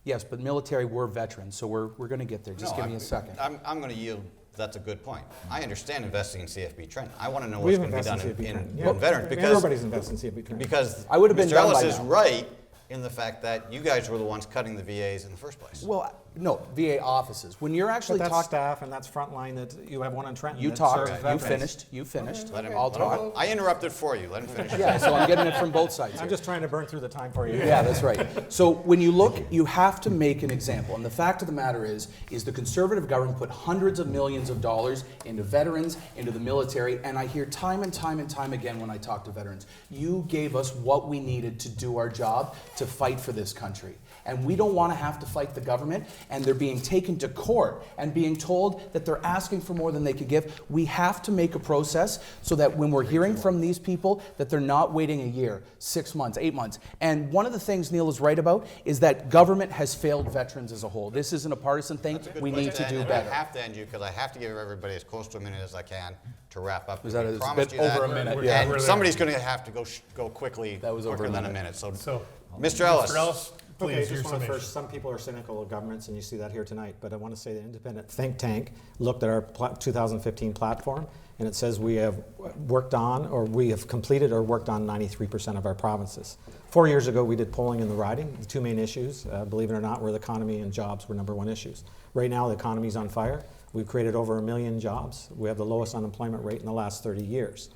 Yes, but military were veterans, so we're going to get there. Just give me a second. I'm going to yield. That's a good point. I understand investing in CFB Trenton. I want to know what's going to be done in veterans because everybody's investing in CFB Trenton. Because I would have been Mr. done Ellis by is now. right in the fact that you guys were the ones cutting the VAs in the first place. Well, no, VA offices. When you're actually But that's talking, staff and that's frontline that you have one in Trenton. you that talked, serves you veterans. finished. Let him, I'll let him talk. go. I interrupted for you. Let him finish. Yeah, so I'm getting it from both sides I'm here. just trying to burn through the time for you. Yeah, that's right. So when you look, you have to make an example. And the fact of the matter is the Conservative government put hundreds of millions of dollars into veterans, into the military, and I hear time and time and time again when I talk to veterans, you gave us what we needed to do our job to fight for this country. And we don't want to have to fight the government, and they're being taken to court and being told that they're asking for more than they could give. We have to make a process so that when we're hearing from these people that they're not waiting a year, 6 months, 8 months. And one of the things Neil is right about is that government has failed veterans as a whole. This isn't a partisan thing. We need to do better. I have to end you because I have to give everybody as close to a minute as I can to wrap up. Was that We a promised bit you that. over a minute? We're Yeah. there. And somebody's going to have to go quickly. That was over quicker a than minute. a minute. So, So, Mr. Ellis. Mr. Ellis, Okay, I Please, your just want to summation. first, some people are cynical of governments, and you see that here tonight, but I want to say the independent think tank looked at our 2015 platform, and it says we have worked on, or we have completed or worked on 93% of our provinces. 4 years ago, we did polling in the riding. The two main issues, believe it or not, were the economy and jobs were #1 issues. Right now, the economy's on fire. We've created over 1 million jobs. We have the lowest unemployment rate in the last 30 years.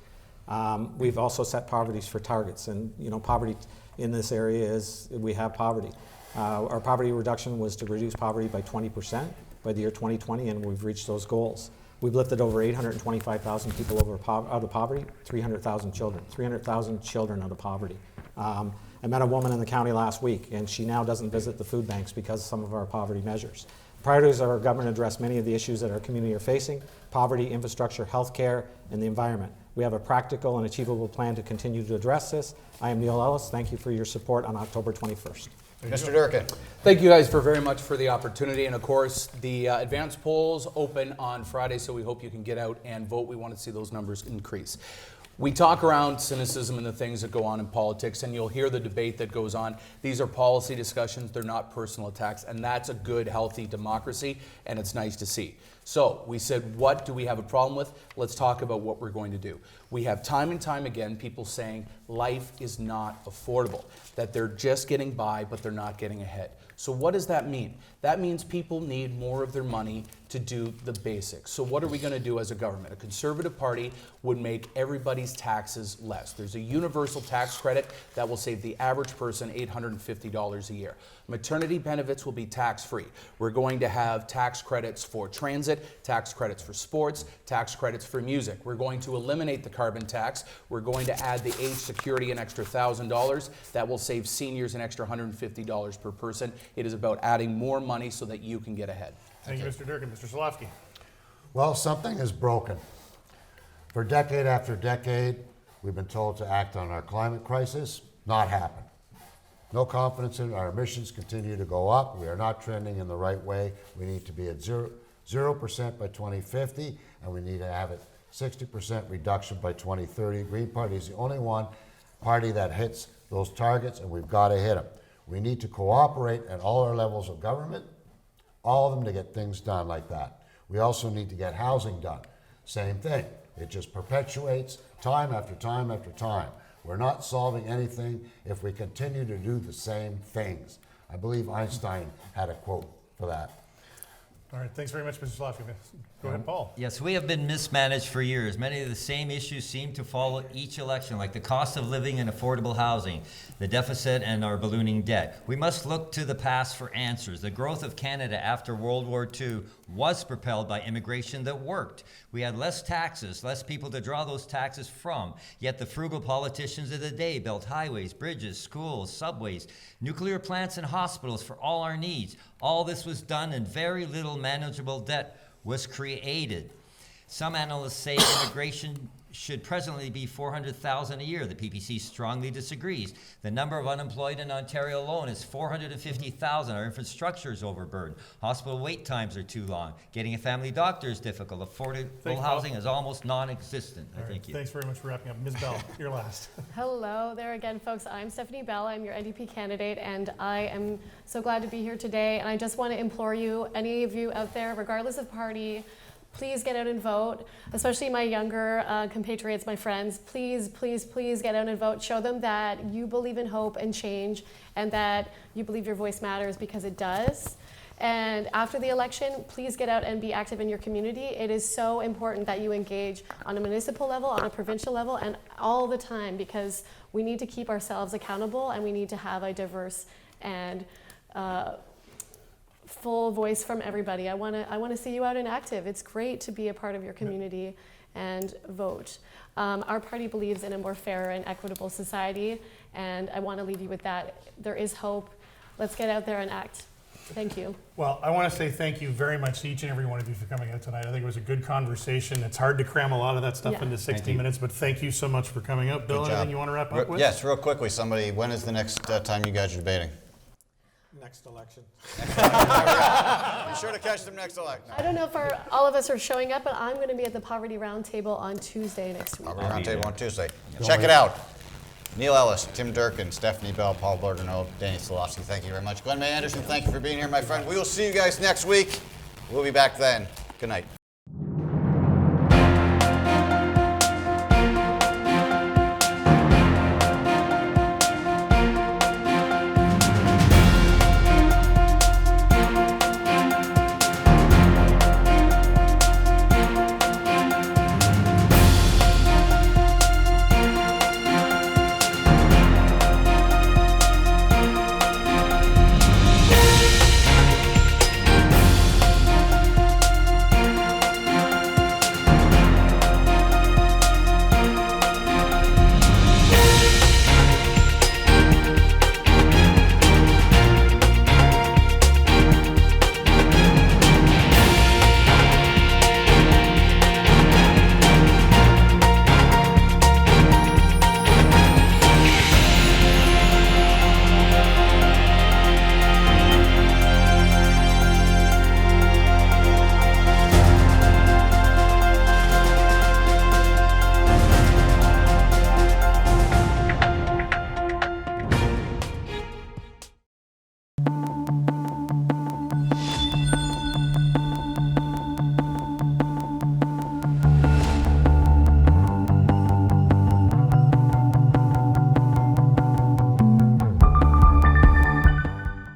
We've also set poverties for targets, and poverty in this area is, we have poverty. Our poverty reduction was to reduce poverty by 20% by the year 2020, and we've reached those goals. We've lifted over 825,000 people out of poverty, 300,000 children out of poverty. I met a woman in the county last week, and she now doesn't visit the food banks because of some of our poverty measures. Priorities of our government address many of the issues that our community are facing: poverty, infrastructure, healthcare, and the environment. We have a practical and achievable plan to continue to address this. I am Neil Ellis. Thank you for your support on October 21st. Mr. Durkin. Thank you guys very much for the opportunity. And of course, the advance polls open on Friday, so we hope you can get out and vote. We want to see those numbers increase. We talk around cynicism and the things that go on in politics, and you'll hear the debate that goes on. These are policy discussions, they're not personal attacks, and that's a good, healthy democracy, and it's nice to see. So we said, what do we have a problem with? Let's talk about what we're going to do. We have time and time again people saying life is not affordable, that they're just getting by, but they're not getting ahead. So what does that mean? That means people need more of their money to do the basics. So what are we going to do as a government? A Conservative Party would make everybody's taxes less. There's a universal tax credit that will save the average person $850 a year. Maternity benefits will be tax-free. We're going to have tax credits for transit, tax credits for sports, tax credits for music. We're going to eliminate the carbon tax. We're going to add the age security an extra $1,000. That will save seniors an extra $150 per person. It is about adding more money so that you can get ahead. Thank you, Mr. Durkin. Mr. Solofsky. Well, something is broken. For decade after decade, we've been told to act on our climate crisis. Not happen. No confidence in our emissions continue to go up. We are not trending in the right way. We need to be at 0% by 2050, and we need to have it 60% reduction by 2030. Green Party is the only party that hits those targets, and we've got to hit them. We need to cooperate at all our levels of government, all of them, to get things done like that. We also need to get housing done. Same thing. It just perpetuates time after time after time. We're not solving anything if we continue to do the same things. I believe Einstein had a quote for that. All right, thanks very much, Mr. Solofsky. Go ahead, Paul. Yes, we have been mismanaged for years. Many of the same issues seem to follow each election, like the cost of living and affordable housing, the deficit, and our ballooning debt. We must look to the past for answers. The growth of Canada after World War II was propelled by immigration that worked. We had less taxes, less people to draw those taxes from, yet the frugal politicians of the day built highways, bridges, schools, subways, nuclear plants, and hospitals for all our needs. All this was done and very little manageable debt was created. Some analysts say immigration should presently be 400,000 a year. The PPC strongly disagrees. The number of unemployed in Ontario alone is 450,000. Our infrastructure is overburdened. Hospital wait times are too long. Getting a family doctor is difficult. Affordable housing is almost non-existent. Thank you. Thanks very much for wrapping up. Ms. Bell, you're last. Hello there again, folks. I'm Stephanie Bell. I'm your NDP candidate, and I am so glad to be here today. And I just want to implore you, any of you out there, regardless of party, please get out and vote, especially my younger compatriots, my friends. Please, please, please get out and vote. Show them that you believe in hope and change and that you believe your voice matters, because it does. And after the election, please get out and be active in your community. It is so important that you engage on a municipal level, on a provincial level, and all the time, because we need to keep ourselves accountable and we need to have a diverse and full voice from everybody. I want to see you out and active. It's great to be a part of your community and vote. Our party believes in a more fair and equitable society, and I want to leave you with that. There is hope. Let's get out there and act. Thank you. Well, I want to say thank you very much to each and every one of you for coming out tonight. I think it was a good conversation. It's hard to cram a lot of that stuff into 60 minutes, but thank you so much for coming out. Bill, anything you want to wrap up with? Yes, real quickly, somebody, when is the next time you guys are debating? Next election. Be sure to catch them next election. I don't know if all of us are showing up, but I'm going to be at the Poverty Roundtable on Tuesday next week. Poverty Roundtable on Tuesday. Check it out. Neil Ellis, Tim Durkin, Stephanie Bell, Paul Bordenau, Danny Solofsky, thank you very much. Glenn May Anderson, thank you for being here, my friend. We will see you guys next week. We'll be back then. Good night.